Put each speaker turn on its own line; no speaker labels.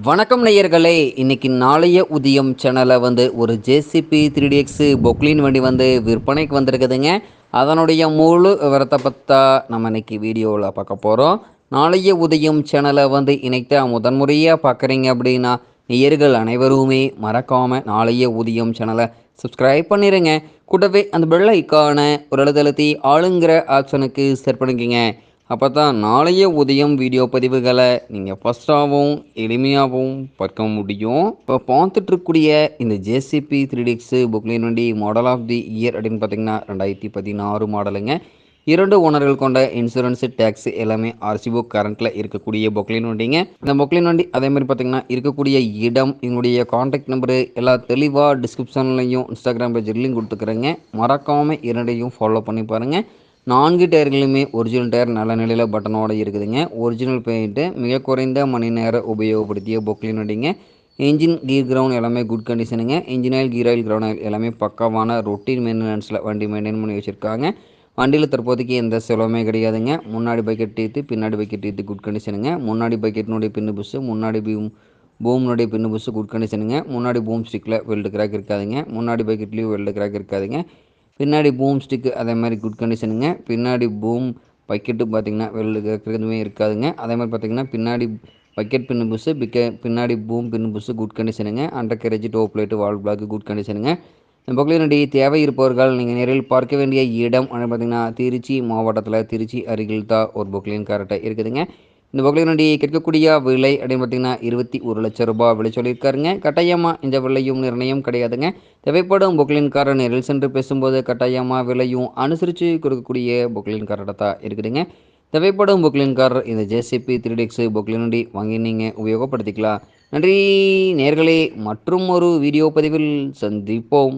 வணக்கம் நேயர்களே, இன்னைக்கு நாளைய உதயம் சேனலை ஒரு ஜேசிபி 3DX பொக்லின் வண்டி விற்பனைக்கு வந்திருக்குதுங்க. அதனுடைய முழு விவரத்தை பற்றா நம்ம இன்னைக்கு வீடியோவில் பார்க்க போகிறோம். நாளைய உதயம் சேனலை இணைத்த முதன்முறையாக பார்க்குறீங்க அப்படின்னா நேயர்கள் அனைவருமே மறக்காமல் நாளைய உதயம் சேனலை சப்ஸ்கிரைப் பண்ணிடுங்க. கூடவே அந்த பெல் ஐக்கான ஒரு எழுதழுத்தி ஆளுங்கிற ஆப்ஷனுக்கு செட் பண்ணிக்கங்க. அப்போ தான் நாளைய உதயம் வீடியோ பதிவுகளை நீங்கள் ஃபஸ்ட்டாகவும் எளிமையாகவும் பார்க்க முடியும். இப்போ பார்த்துட்ருக்கூடிய இந்த ஜேசிபி 3DX பொக்லின் வண்டி மாடல் ஆஃப் தி இயர் அப்படின்னு பார்த்தீங்கன்னா 2016 மாடலுங்க. 2 ஓனர்கள் கொண்ட இன்சூரன்ஸு டேக்ஸு எல்லாமே ஆர்சி புக் கரண்ட்டில் இருக்கக்கூடிய பொக்லின் வண்டிங்க. இந்த பொக்லின் வண்டி அதே மாதிரி பார்த்தீங்கன்னா இருக்கக்கூடிய இடம், எங்களுடைய காண்டாக்ட் நம்பரு எல்லாம் தெளிவாக டிஸ்கிரிப்ஷன்லையும் இன்ஸ்டாகிராம் பேஜ் லிங்க் கொடுத்துக்கிறேங்க. மறக்காமல் இரண்டையும் ஃபாலோ பண்ணி பாருங்கள். 4 டயர்களுமே ஒரிஜினல் டயர் நல்ல நிலையில் பட்டனோடு இருக்குதுங்க. ஒரிஜினல் பெயிண்ட்டு, மிக குறைந்த மணி நேரம் உபயோகப்படுத்திய பொக்லின் வண்டிங்க. இன்ஜின் கீர் கிரவுண்ட் எல்லாமே குட் கண்டிஷனுங்க. Engine oil, gear oil, ground oil எல்லாமே பக்காவான ரொட்டீன் மெயின்டெனன்ஸில் வண்டி மெயின்டைன் பண்ணி வச்சுருக்காங்க. வண்டியில் தற்போதைக்கு எந்த செலவுமே கிடையாதுங்க. முன்னாடி பக்கெட் டீத்து, பின்னாடி பக்கெட் டீத்து குட் கண்டிஷனுங்க. முன்னாடி பக்கெட்னுடைய பின்னு புஷ், முன்னாடி பூம்னுடைய பின்னு புஷ் குட் கண்டிஷனுங்க. முன்னாடி பூம் ஸ்டிக்கில் வெல்டு கிராக் இருக்காதுங்க. முன்னாடி பக்கெட்லேயும் வெல்டு கிராக் இருக்காதுங்க. பின்னாடி பூம் ஸ்டிக்கு அதே மாதிரி குட் கண்டிஷனுங்க. பின்னாடி பூம் பக்கெட்டு பார்த்திங்கன்னா வெல்டு கிராக் எதுவுமே இருக்காதுங்க. அதே மாதிரி பார்த்திங்கன்னா பின்னாடி பக்கெட் பின்னு புஷ்ஷு, பின்னாடி பூம் பின்னு புஷ்ஷு குட் கண்டிஷனுங்க. Undercarriage, toe plate, valve block good கண்டிஷனுங்க. பொக்லின் தேவை இருப்பவர்கள் நீங்கள் நேரில் பார்க்க வேண்டிய இடம் அப்படின்னு பார்த்தீங்கன்னா திருச்சி மாவட்டத்தில் திருச்சி அருகில் தான் ஒரு பொக்லின் கரெக்டாக இருக்குதுங்க. இந்த பொக்லின் வண்டியை கேட்கக்கூடிய விலை அப்படின்னு பார்த்தீங்கன்னா 21 லட்சம் ரூபாய் விலை சொல்லியிருக்காருங்க. கட்டாயமாக இந்த விலையும் நிர்ணயம் கிடையாதுங்க. தேவைப்படும் பொக்லின் காரை நேரில் சென்று பேசும்போது கட்டாயமாக விலையும் அனுசரித்து கொடுக்கக்கூடிய பொக்லின் கார்டாக தான் இருக்குதுங்க. தேவைப்படும் பொக்லின் கார் இந்த ஜேசிபி 3DX பொக்லின் வண்டி வாங்கி நீங்கள் உபயோகப்படுத்திக்கலாம். நன்றி நேயர்களே, மற்றும் ஒரு வீடியோ பதிவில் சந்திப்போம்.